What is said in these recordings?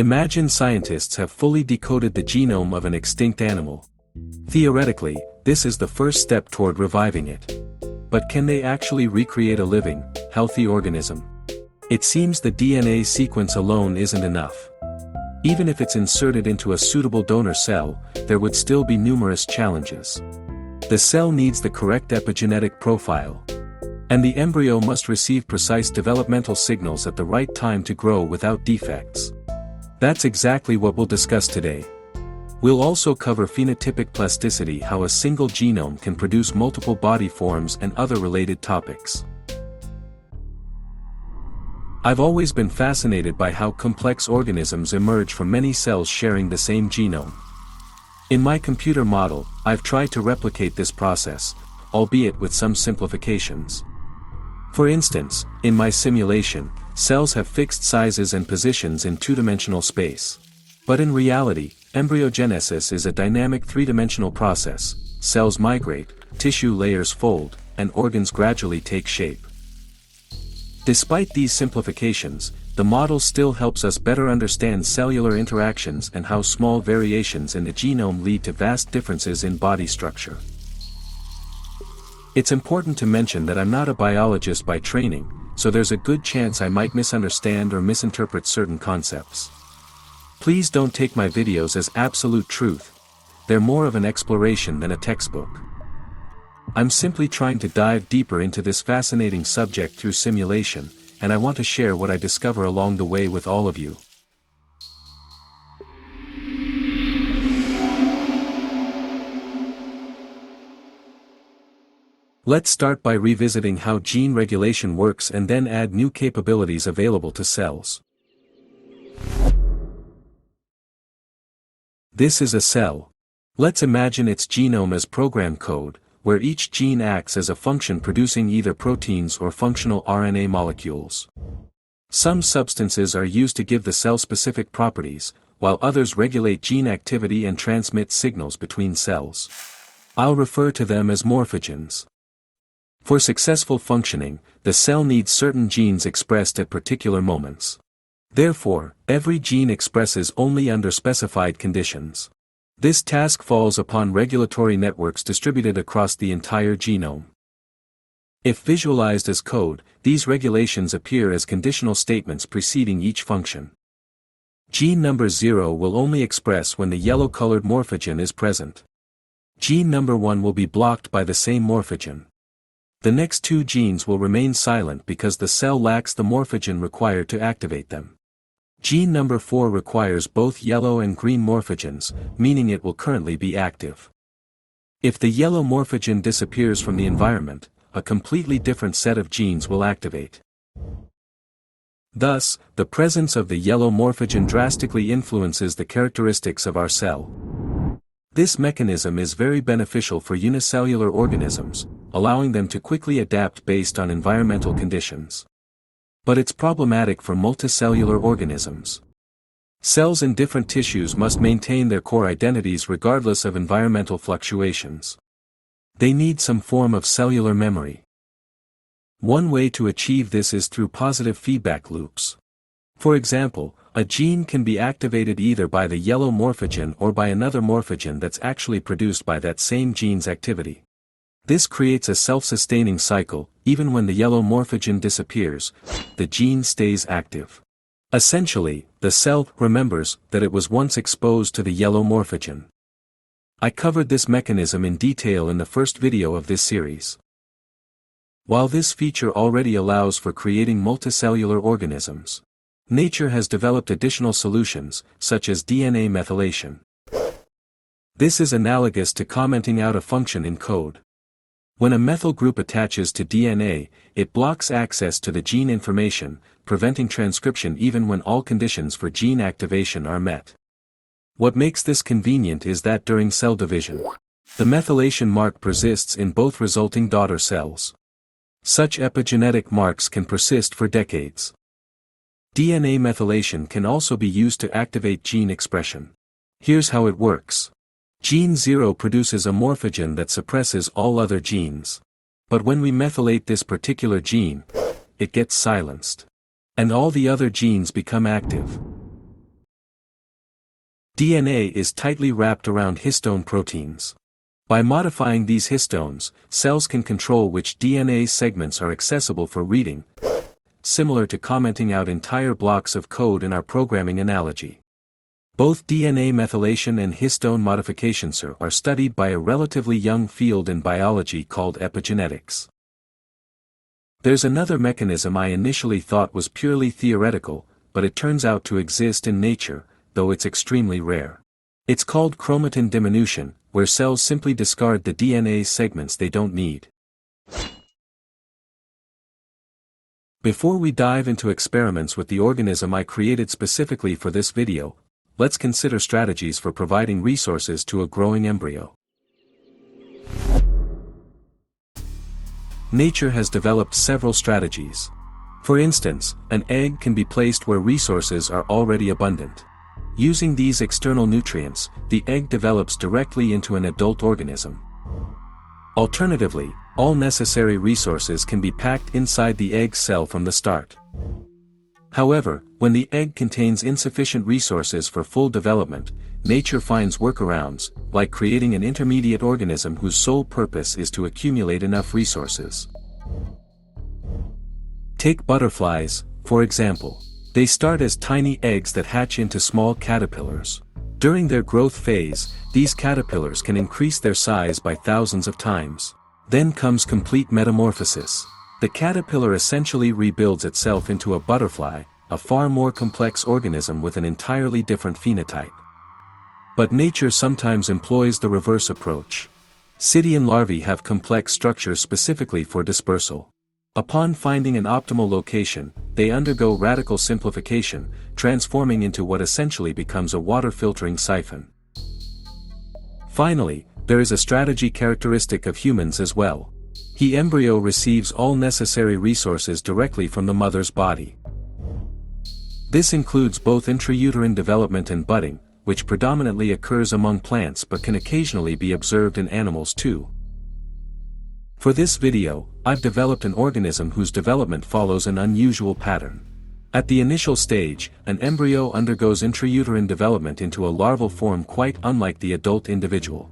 Imagine scientists have fully decoded the genome of an extinct animal. Theoretically, this is the first step toward reviving it. But can they actually recreate a living, healthy organism? It seems the DNA sequence alone isn't enough. Even if it's inserted into a suitable donor cell, there would still be numerous challenges. The cell needs the correct epigenetic profile. And the embryo must receive precise developmental signals at the right time to grow without defects. That's exactly what we'll discuss today. We'll also cover phenotypic plasticity, how a single genome can produce multiple body forms, and other related topics. I've always been fascinated by how complex organisms emerge from many cells sharing the same genome. In my computer model, I've tried to replicate this process, albeit with some simplifications. For instance, in my simulation, cells have fixed sizes and positions in two-dimensional space. But in reality, embryogenesis is a dynamic three-dimensional process. Cells migrate, tissue layers fold, and organs gradually take shape. Despite these simplifications, the model still helps us better understand cellular interactions and how small variations in the genome lead to vast differences in body structure. It's important to mention that I'm not a biologist by training, so there's a good chance I might misunderstand or misinterpret certain concepts. Please don't take my videos as absolute truth. They're more of an exploration than a textbook. I'm simply trying to dive deeper into this fascinating subject through simulation, and I want to share what I discover along the way with all of you. Let's start by revisiting how gene regulation works and then add new capabilities available to cells. This is a cell. Let's imagine its genome as program code, where each gene acts as a function producing either proteins or functional RNA molecules. Some substances are used to give the cell specific properties, while others regulate gene activity and transmit signals between cells. I'll refer to them as morphogens. For successful functioning, the cell needs certain genes expressed at particular moments. Therefore, every gene expresses only under specified conditions. This task falls upon regulatory networks distributed across the entire genome. If visualized as code, these regulations appear as conditional statements preceding each function. Gene number 0 will only express when the yellow-colored morphogen is present. Gene number 1 will be blocked by the same morphogen. The next two genes will remain silent because the cell lacks the morphogen required to activate them. Gene number 4 requires both yellow and green morphogens, meaning it will currently be active. If the yellow morphogen disappears from the environment, a completely different set of genes will activate. Thus, the presence of the yellow morphogen drastically influences the characteristics of our cell. This mechanism is very beneficial for unicellular organisms, allowing them to quickly adapt based on environmental conditions. But it's problematic for multicellular organisms. Cells in different tissues must maintain their core identities regardless of environmental fluctuations. They need some form of cellular memory. One way to achieve this is through positive feedback loops. For example, a gene can be activated either by the yellow morphogen or by another morphogen that's actually produced by that same gene's activity. This creates a self-sustaining cycle. Even when the yellow morphogen disappears, the gene stays active. Essentially, the cell remembers that it was once exposed to the yellow morphogen. I covered this mechanism in detail in the first video of this series. While this feature already allows for creating multicellular organisms, nature has developed additional solutions, such as DNA methylation. This is analogous to commenting out a function in code. When a methyl group attaches to DNA, it blocks access to the gene information, preventing transcription even when all conditions for gene activation are met. What makes this convenient is that during cell division, the methylation mark persists in both resulting daughter cells. Such epigenetic marks can persist for decades. DNA methylation can also be used to activate gene expression. Here's how it works. Gene 0 produces a morphogen that suppresses all other genes. But when we methylate this particular gene, it gets silenced. And all the other genes become active. DNA is tightly wrapped around histone proteins. By modifying these histones, cells can control which DNA segments are accessible for reading, similar to commenting out entire blocks of code in our programming analogy. Both DNA methylation and histone modifications are studied by a relatively young field in biology called epigenetics. There's another mechanism I initially thought was purely theoretical, but it turns out to exist in nature, though it's extremely rare. It's called chromatin diminution, where cells simply discard the DNA segments they don't need. Before we dive into experiments with the organism I created specifically for this video, let's consider strategies for providing resources to a growing embryo. Nature has developed several strategies. For instance, an egg can be placed where resources are already abundant. Using these external nutrients, the egg develops directly into an adult organism. Alternatively, all necessary resources can be packed inside the egg cell from the start. However, when the egg contains insufficient resources for full development, nature finds workarounds, like creating an intermediate organism whose sole purpose is to accumulate enough resources. Take butterflies, for example. They start as tiny eggs that hatch into small caterpillars. During their growth phase, these caterpillars can increase their size by thousands of times. Then comes complete metamorphosis. The caterpillar essentially rebuilds itself into a butterfly, a far more complex organism with an entirely different phenotype. But nature sometimes employs the reverse approach. Cydian larvae have complex structures specifically for dispersal. Upon finding an optimal location, they undergo radical simplification, transforming into what essentially becomes a water-filtering siphon. Finally, there is a strategy characteristic of humans as well. The embryo receives all necessary resources directly from the mother's body. This includes both intrauterine development and budding, which predominantly occurs among plants but can occasionally be observed in animals too. For this video, I've developed an organism whose development follows an unusual pattern. At the initial stage, an embryo undergoes intrauterine development into a larval form quite unlike the adult individual.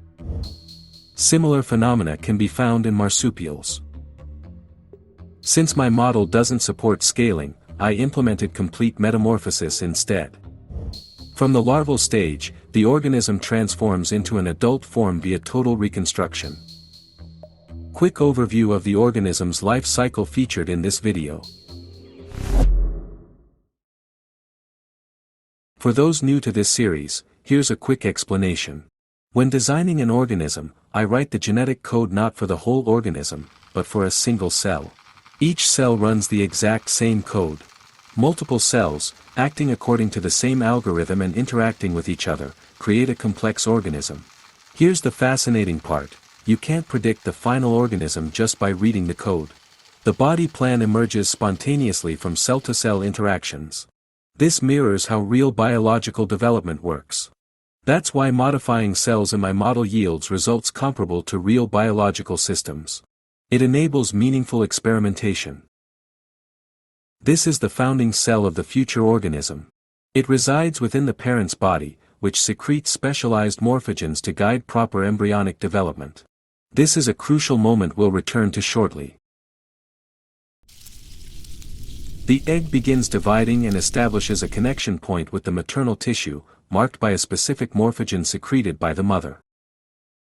Similar phenomena can be found in marsupials. Since my model doesn't support scaling, I implemented complete metamorphosis instead. From the larval stage, the organism transforms into an adult form via total reconstruction. Quick overview of the organism's life cycle featured in this video. For those new to this series, here's a quick explanation. When designing an organism, I write the genetic code not for the whole organism, but for a single cell. Each cell runs the exact same code. Multiple cells, acting according to the same algorithm and interacting with each other, create a complex organism. Here's the fascinating part. You can't predict the final organism just by reading the code. The body plan emerges spontaneously from cell-to-cell interactions. This mirrors how real biological development works. That's why modifying cells in my model yields results comparable to real biological systems. It enables meaningful experimentation. This is the founding cell of the future organism. It resides within the parent's body, which secretes specialized morphogens to guide proper embryonic development. This is a crucial moment we'll return to shortly. The egg begins dividing and establishes a connection point with the maternal tissue, marked by a specific morphogen secreted by the mother.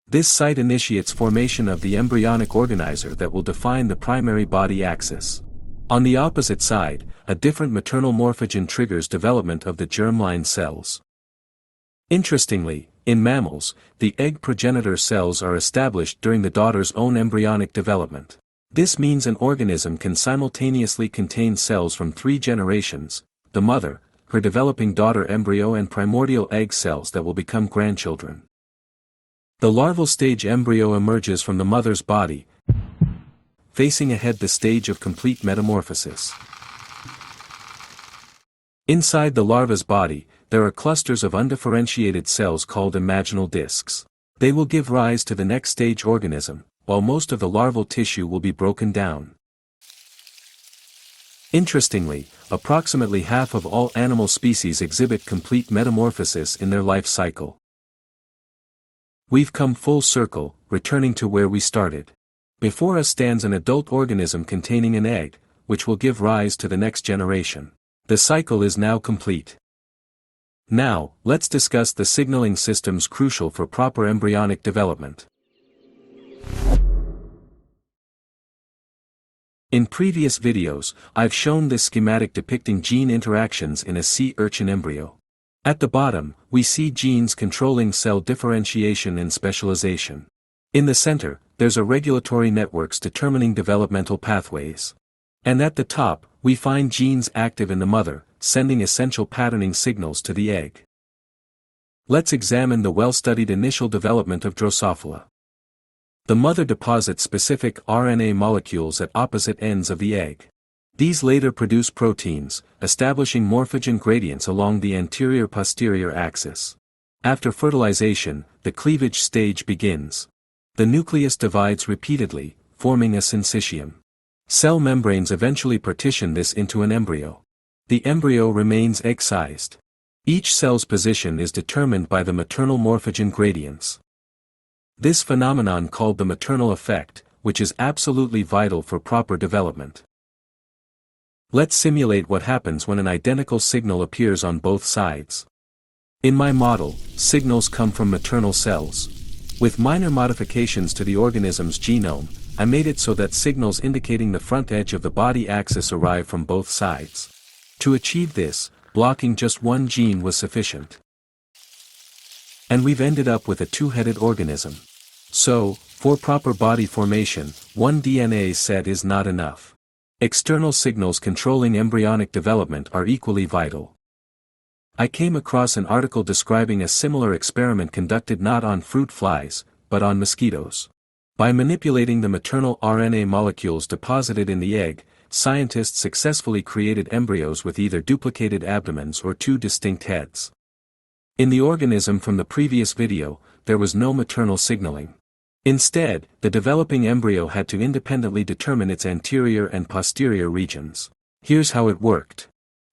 This site initiates formation of the embryonic organizer that will define the primary body axis. On the opposite side, a different maternal morphogen triggers development of the germline cells. Interestingly, in mammals, the egg progenitor cells are established during the daughter's own embryonic development. This means an organism can simultaneously contain cells from 3 generations, the mother, her developing daughter embryo and primordial egg cells that will become grandchildren. The larval stage embryo emerges from the mother's body, facing ahead the stage of complete metamorphosis. Inside the larva's body, there are clusters of undifferentiated cells called imaginal discs. They will give rise to the next stage organism, while most of the larval tissue will be broken down. Interestingly, approximately half of all animal species exhibit complete metamorphosis in their life cycle. We've come full circle, returning to where we started. Before us stands an adult organism containing an egg, which will give rise to the next generation. The cycle is now complete. Now, let's discuss the signaling systems crucial for proper embryonic development. In previous videos, I've shown this schematic depicting gene interactions in a sea urchin embryo. At the bottom, we see genes controlling cell differentiation and specialization. In the center, there's a regulatory networks determining developmental pathways. And at the top, we find genes active in the mother, sending essential patterning signals to the egg. Let's examine the well-studied initial development of Drosophila. The mother deposits specific RNA molecules at opposite ends of the egg. These later produce proteins, establishing morphogen gradients along the anterior-posterior axis. After fertilization, the cleavage stage begins. The nucleus divides repeatedly, forming a syncytium. Cell membranes eventually partition this into an embryo. The embryo remains egg-sized. Each cell's position is determined by the maternal morphogen gradients. This phenomenon called the maternal effect, which is absolutely vital for proper development. Let's simulate what happens when an identical signal appears on both sides. In my model, signals come from maternal cells. With minor modifications to the organism's genome, I made it so that signals indicating the front edge of the body axis arrive from both sides. To achieve this, blocking just one gene was sufficient. And we've ended up with a two-headed organism. So, for proper body formation, one DNA set is not enough. External signals controlling embryonic development are equally vital. I came across an article describing a similar experiment conducted not on fruit flies, but on mosquitoes. By manipulating the maternal RNA molecules deposited in the egg, scientists successfully created embryos with either duplicated abdomens or two distinct heads. In the organism from the previous video, there was no maternal signaling. Instead, the developing embryo had to independently determine its anterior and posterior regions. Here's how it worked.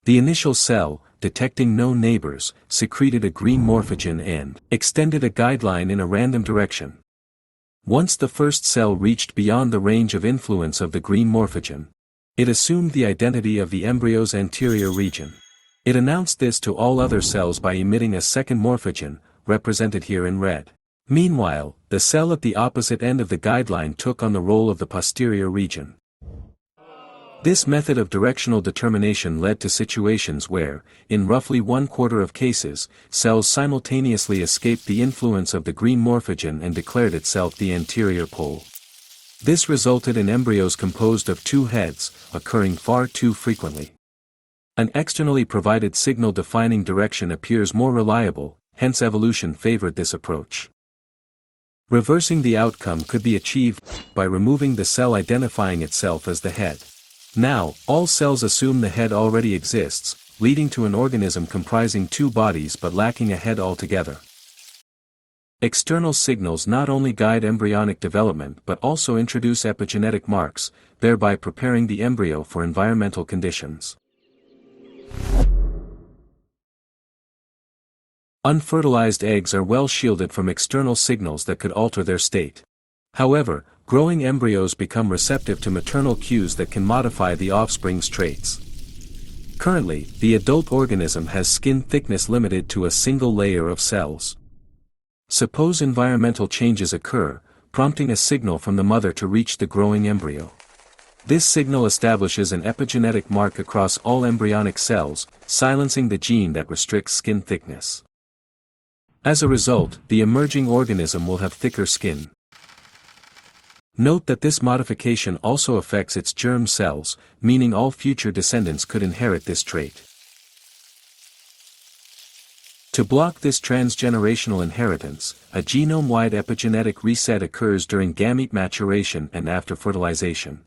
The initial cell, detecting no neighbors, secreted a green morphogen and extended a guideline in a random direction. Once the first cell reached beyond the range of influence of the green morphogen, it assumed the identity of the embryo's anterior region. It announced this to all other cells by emitting a second morphogen, represented here in red. Meanwhile, the cell at the opposite end of the guideline took on the role of the posterior region. This method of directional determination led to situations where, in roughly 1/4 of cases, cells simultaneously escaped the influence of the green morphogen and declared itself the anterior pole. This resulted in embryos composed of two heads, occurring far too frequently. An externally provided signal defining direction appears more reliable, hence evolution favored this approach. Reversing the outcome could be achieved by removing the cell identifying itself as the head. Now, all cells assume the head already exists, leading to an organism comprising two bodies but lacking a head altogether. External signals not only guide embryonic development but also introduce epigenetic marks, thereby preparing the embryo for environmental conditions. Unfertilized eggs are well shielded from external signals that could alter their state. However, growing embryos become receptive to maternal cues that can modify the offspring's traits. Currently, the adult organism has skin thickness limited to a single layer of cells. Suppose environmental changes occur, prompting a signal from the mother to reach the growing embryo. This signal establishes an epigenetic mark across all embryonic cells, silencing the gene that restricts skin thickness. As a result, the emerging organism will have thicker skin. Note that this modification also affects its germ cells, meaning all future descendants could inherit this trait. To block this transgenerational inheritance, a genome-wide epigenetic reset occurs during gamete maturation and after fertilization.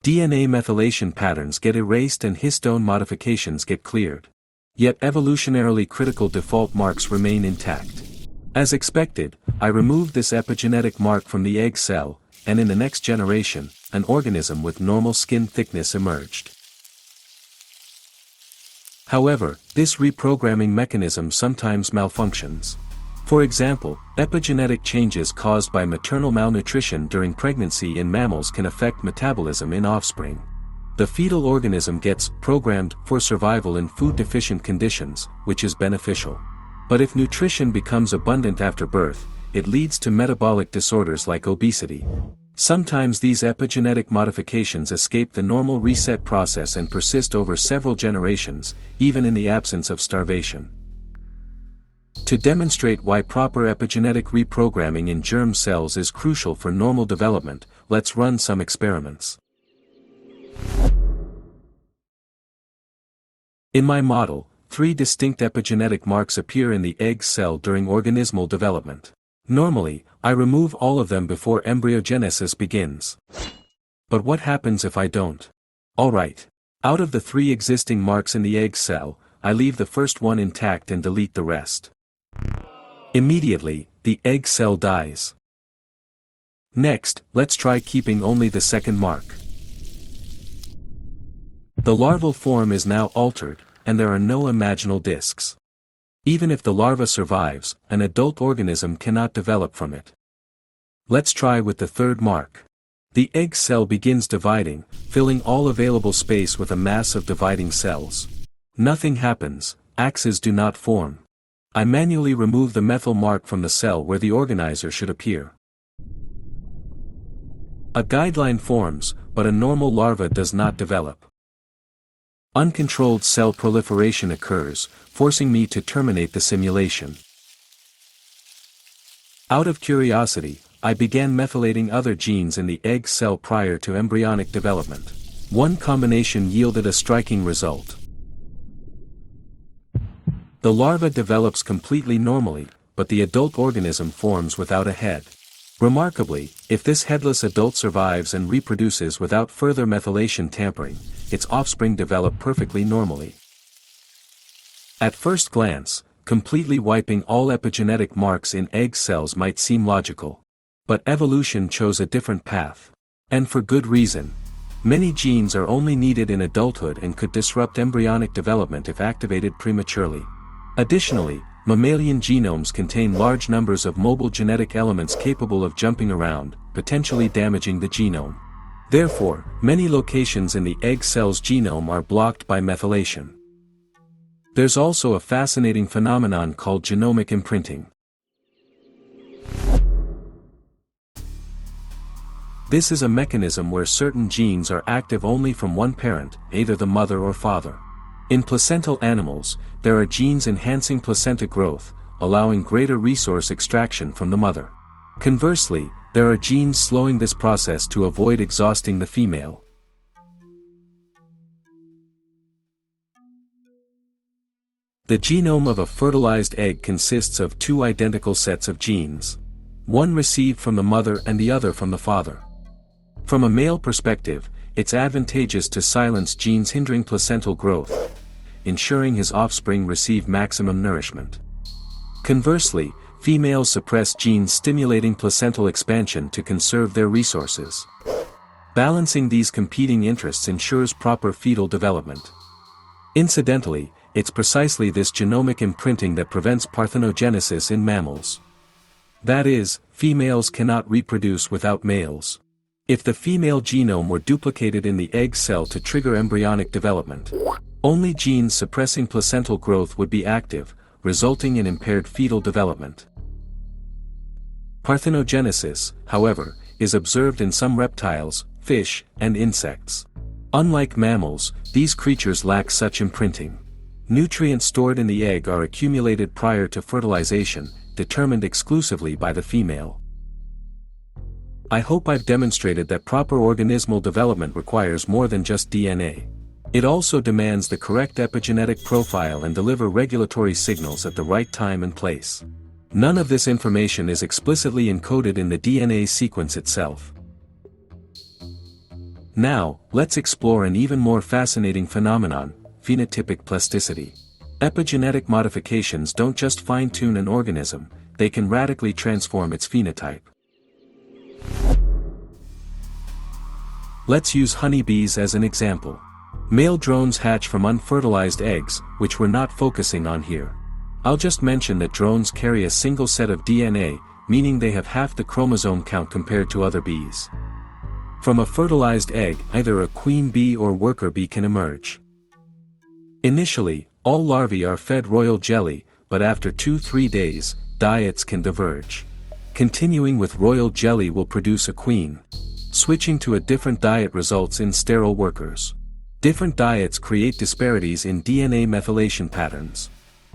DNA methylation patterns get erased and histone modifications get cleared. Yet evolutionarily critical default marks remain intact. As expected, I removed this epigenetic mark from the egg cell, and in the next generation, an organism with normal skin thickness emerged. However, this reprogramming mechanism sometimes malfunctions. For example, epigenetic changes caused by maternal malnutrition during pregnancy in mammals can affect metabolism in offspring. The fetal organism gets programmed for survival in food-deficient conditions, which is beneficial. But if nutrition becomes abundant after birth, it leads to metabolic disorders like obesity. Sometimes these epigenetic modifications escape the normal reset process and persist over several generations, even in the absence of starvation. To demonstrate why proper epigenetic reprogramming in germ cells is crucial for normal development, let's run some experiments. In my model, 3 distinct epigenetic marks appear in the egg cell during organismal development. Normally, I remove all of them before embryogenesis begins. But what happens if I don't? Alright. Out of the 3 existing marks in the egg cell, I leave the first one intact and delete the rest. Immediately, the egg cell dies. Next, let's try keeping only the second mark. The larval form is now altered, and there are no imaginal discs. Even if the larva survives, an adult organism cannot develop from it. Let's try with the third mark. The egg cell begins dividing, filling all available space with a mass of dividing cells. Nothing happens, axes do not form. I manually remove the methyl mark from the cell where the organizer should appear. A guideline forms, but a normal larva does not develop. Uncontrolled cell proliferation occurs, forcing me to terminate the simulation. Out of curiosity, I began methylating other genes in the egg cell prior to embryonic development. One combination yielded a striking result. The larva develops completely normally, but the adult organism forms without a head. Remarkably, if this headless adult survives and reproduces without further methylation tampering, its offspring develop perfectly normally. At first glance, completely wiping all epigenetic marks in egg cells might seem logical. But evolution chose a different path. And for good reason. Many genes are only needed in adulthood and could disrupt embryonic development if activated prematurely. Additionally, mammalian genomes contain large numbers of mobile genetic elements capable of jumping around, potentially damaging the genome. Therefore, many locations in the egg cell's genome are blocked by methylation. There's also a fascinating phenomenon called genomic imprinting. This is a mechanism where certain genes are active only from one parent, either the mother or father. In placental animals, there are genes enhancing placenta growth, allowing greater resource extraction from the mother. Conversely, there are genes slowing this process to avoid exhausting the female. The genome of a fertilized egg consists of 2 identical sets of genes. One received from the mother and the other from the father. From a male perspective, it's advantageous to silence genes hindering placental growth, ensuring his offspring receive maximum nourishment. Conversely, females suppress genes stimulating placental expansion to conserve their resources. Balancing these competing interests ensures proper fetal development. Incidentally, it's precisely this genomic imprinting that prevents parthenogenesis in mammals. That is, females cannot reproduce without males. If the female genome were duplicated in the egg cell to trigger embryonic development, only genes suppressing placental growth would be active, resulting in impaired fetal development. Parthenogenesis, however, is observed in some reptiles, fish, and insects. Unlike mammals, these creatures lack such imprinting. Nutrients stored in the egg are accumulated prior to fertilization, determined exclusively by the female. I hope I've demonstrated that proper organismal development requires more than just DNA. It also demands the correct epigenetic profile and deliver regulatory signals at the right time and place. None of this information is explicitly encoded in the DNA sequence itself. Now, let's explore an even more fascinating phenomenon, phenotypic plasticity. Epigenetic modifications don't just fine-tune an organism, they can radically transform its phenotype. Let's use honeybees as an example. Male drones hatch from unfertilized eggs, which we're not focusing on here. I'll just mention that drones carry a single set of DNA, meaning they have half the chromosome count compared to other bees. From a fertilized egg, either a queen bee or worker bee can emerge. Initially, all larvae are fed royal jelly, but after 2-3 days, diets can diverge. Continuing with royal jelly will produce a queen. Switching to a different diet results in sterile workers. Different diets create disparities in DNA methylation patterns.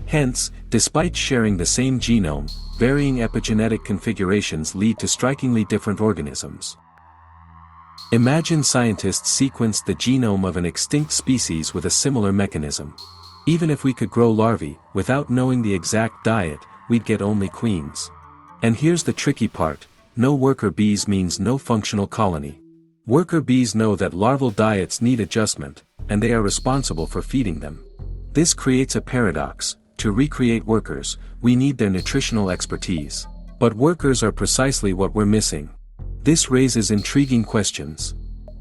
Hence, despite sharing the same genome, varying epigenetic configurations lead to strikingly different organisms. Imagine scientists sequenced the genome of an extinct species with a similar mechanism. Even if we could grow larvae, without knowing the exact diet, we'd get only queens. And here's the tricky part, no worker bees means no functional colony. Worker bees know that larval diets need adjustment, and they are responsible for feeding them. This creates a paradox. To recreate workers, we need their nutritional expertise. But workers are precisely what we're missing. This raises intriguing questions.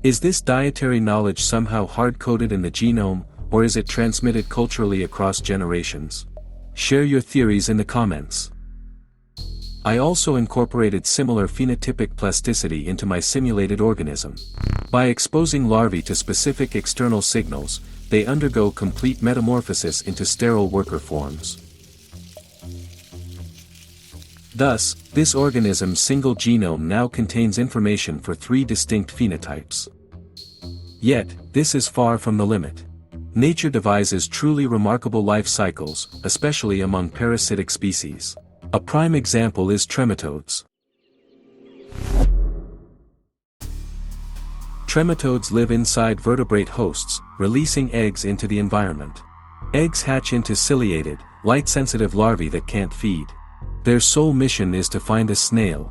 Is this dietary knowledge somehow hard-coded in the genome, or is it transmitted culturally across generations? Share your theories in the comments. I also incorporated similar phenotypic plasticity into my simulated organism. By exposing larvae to specific external signals, they undergo complete metamorphosis into sterile worker forms. Thus, this organism's single genome now contains information for 3 distinct phenotypes. Yet, this is far from the limit. Nature devises truly remarkable life cycles, especially among parasitic species. A prime example is trematodes. Trematodes live inside vertebrate hosts, releasing eggs into the environment. Eggs hatch into ciliated, light-sensitive larvae that can't feed. Their sole mission is to find a snail.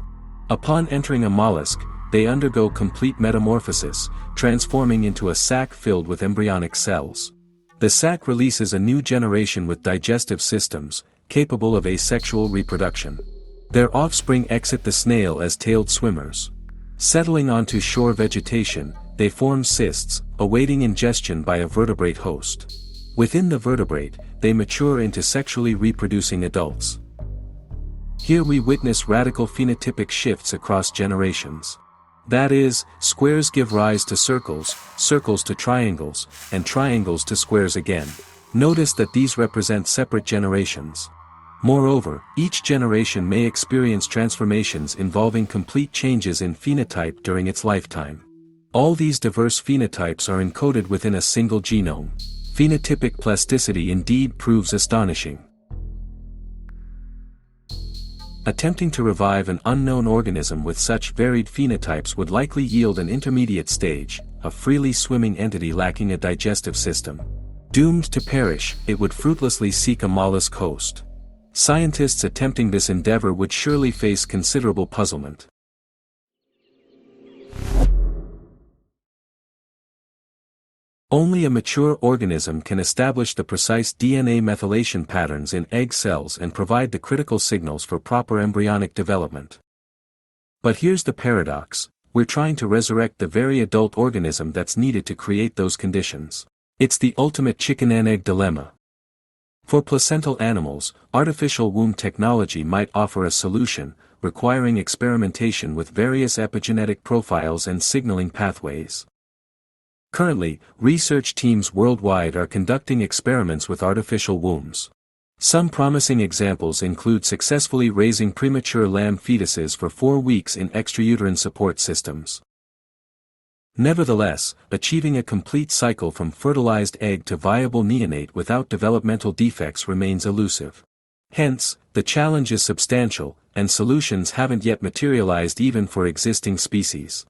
Upon entering a mollusk, they undergo complete metamorphosis, transforming into a sac filled with embryonic cells. The sac releases a new generation with digestive systems, capable of asexual reproduction. Their offspring exit the snail as tailed swimmers. Settling onto shore vegetation, they form cysts, awaiting ingestion by a vertebrate host. Within the vertebrate, they mature into sexually reproducing adults. Here we witness radical phenotypic shifts across generations. That is, squares give rise to circles, circles to triangles, and triangles to squares again. Notice that these represent separate generations. Moreover, each generation may experience transformations involving complete changes in phenotype during its lifetime. All these diverse phenotypes are encoded within a single genome. Phenotypic plasticity indeed proves astonishing. Attempting to revive an unknown organism with such varied phenotypes would likely yield an intermediate stage, a freely swimming entity lacking a digestive system. Doomed to perish, it would fruitlessly seek a mollusk host. Scientists attempting this endeavor would surely face considerable puzzlement. Only a mature organism can establish the precise DNA methylation patterns in egg cells and provide the critical signals for proper embryonic development. But here's the paradox, we're trying to resurrect the very adult organism that's needed to create those conditions. It's the ultimate chicken and egg dilemma. For placental animals, artificial womb technology might offer a solution, requiring experimentation with various epigenetic profiles and signaling pathways. Currently, research teams worldwide are conducting experiments with artificial wombs. Some promising examples include successfully raising premature lamb fetuses for 4 weeks in extrauterine support systems. Nevertheless, achieving a complete cycle from fertilized egg to viable neonate without developmental defects remains elusive. Hence, the challenge is substantial, and solutions haven't yet materialized even for existing species.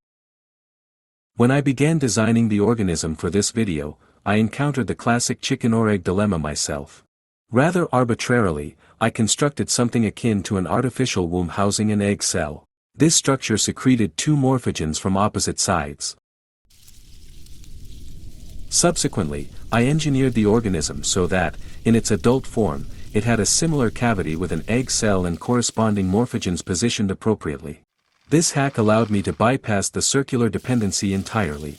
When I began designing the organism for this video, I encountered the classic chicken or egg dilemma myself. Rather arbitrarily, I constructed something akin to an artificial womb housing an egg cell. This structure secreted 2 morphogens from opposite sides. Subsequently, I engineered the organism so that, in its adult form, it had a similar cavity with an egg cell and corresponding morphogens positioned appropriately. This hack allowed me to bypass the circular dependency entirely.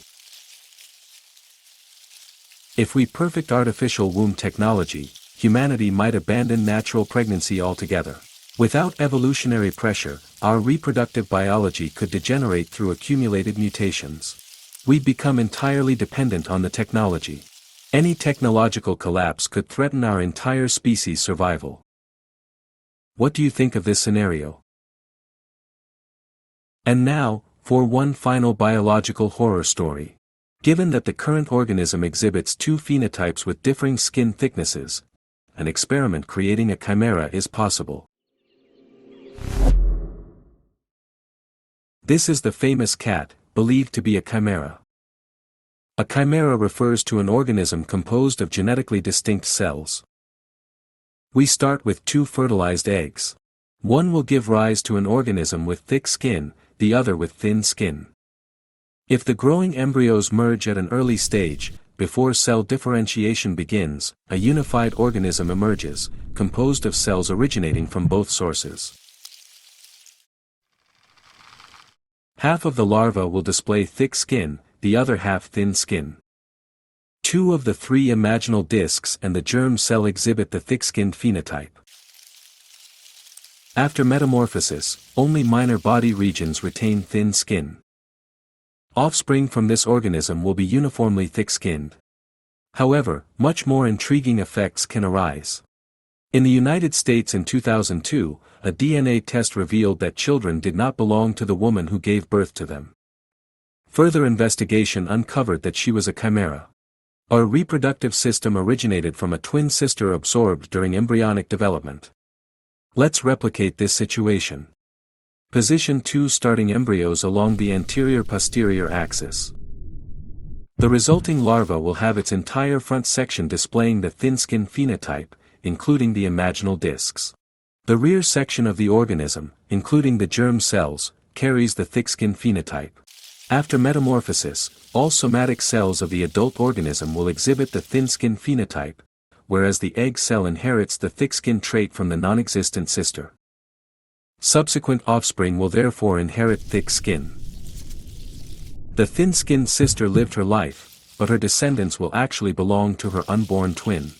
If we perfect artificial womb technology, humanity might abandon natural pregnancy altogether. Without evolutionary pressure, our reproductive biology could degenerate through accumulated mutations. We'd become entirely dependent on the technology. Any technological collapse could threaten our entire species' survival. What do you think of this scenario? And now, for one final biological horror story. Given that the current organism exhibits two phenotypes with differing skin thicknesses, an experiment creating a chimera is possible. This is the famous cat, believed to be a chimera. A chimera refers to an organism composed of genetically distinct cells. We start with two fertilized eggs. One will give rise to an organism with thick skin, the other with thin skin. If the growing embryos merge at an early stage, before cell differentiation begins, a unified organism emerges, composed of cells originating from both sources. Half of the larva will display thick skin, the other half thin skin. Two of the three imaginal discs and the germ cell exhibit the thick-skinned phenotype. After metamorphosis, only minor body regions retain thin skin. Offspring from this organism will be uniformly thick-skinned. However, much more intriguing effects can arise. In the United States in 2002, a DNA test revealed that children did not belong to the woman who gave birth to them. Further investigation uncovered that she was a chimera. Our reproductive system originated from a twin sister absorbed during embryonic development. Let's replicate this situation. Position two starting embryos along the anterior-posterior axis. The resulting larva will have its entire front section displaying the thin-skin phenotype, including the imaginal discs. The rear section of the organism, including the germ cells, carries the thick-skin phenotype. After metamorphosis, all somatic cells of the adult organism will exhibit the thin-skin phenotype, whereas the egg cell inherits the thick-skin trait from the non-existent sister. Subsequent offspring will therefore inherit thick skin. The thin-skinned sister lived her life, but her descendants will actually belong to her unborn twin.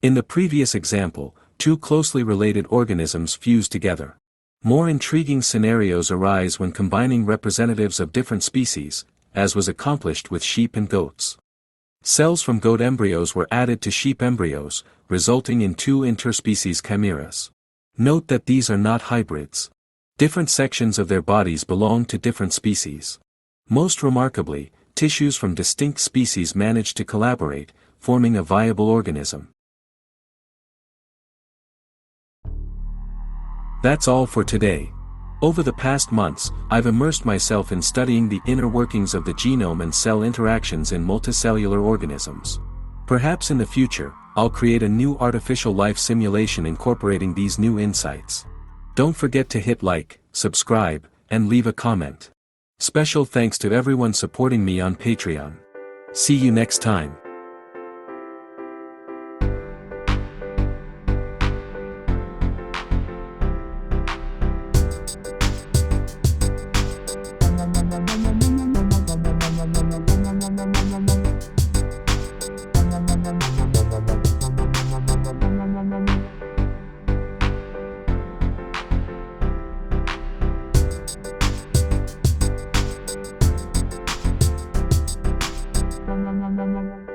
In the previous example, two closely related organisms fuse together. More intriguing scenarios arise when combining representatives of different species, as was accomplished with sheep and goats. Cells from goat embryos were added to sheep embryos, resulting in two interspecies chimeras. Note that these are not hybrids. Different sections of their bodies belong to different species. Most remarkably, tissues from distinct species managed to collaborate, forming a viable organism. That's all for today. Over the past months, I've immersed myself in studying the inner workings of the genome and cell interactions in multicellular organisms. Perhaps in the future, I'll create a new artificial life simulation incorporating these new insights. Don't forget to hit like, subscribe, and leave a comment. Special thanks to everyone supporting me on Patreon. See you next time. Nom nom nom nom nom.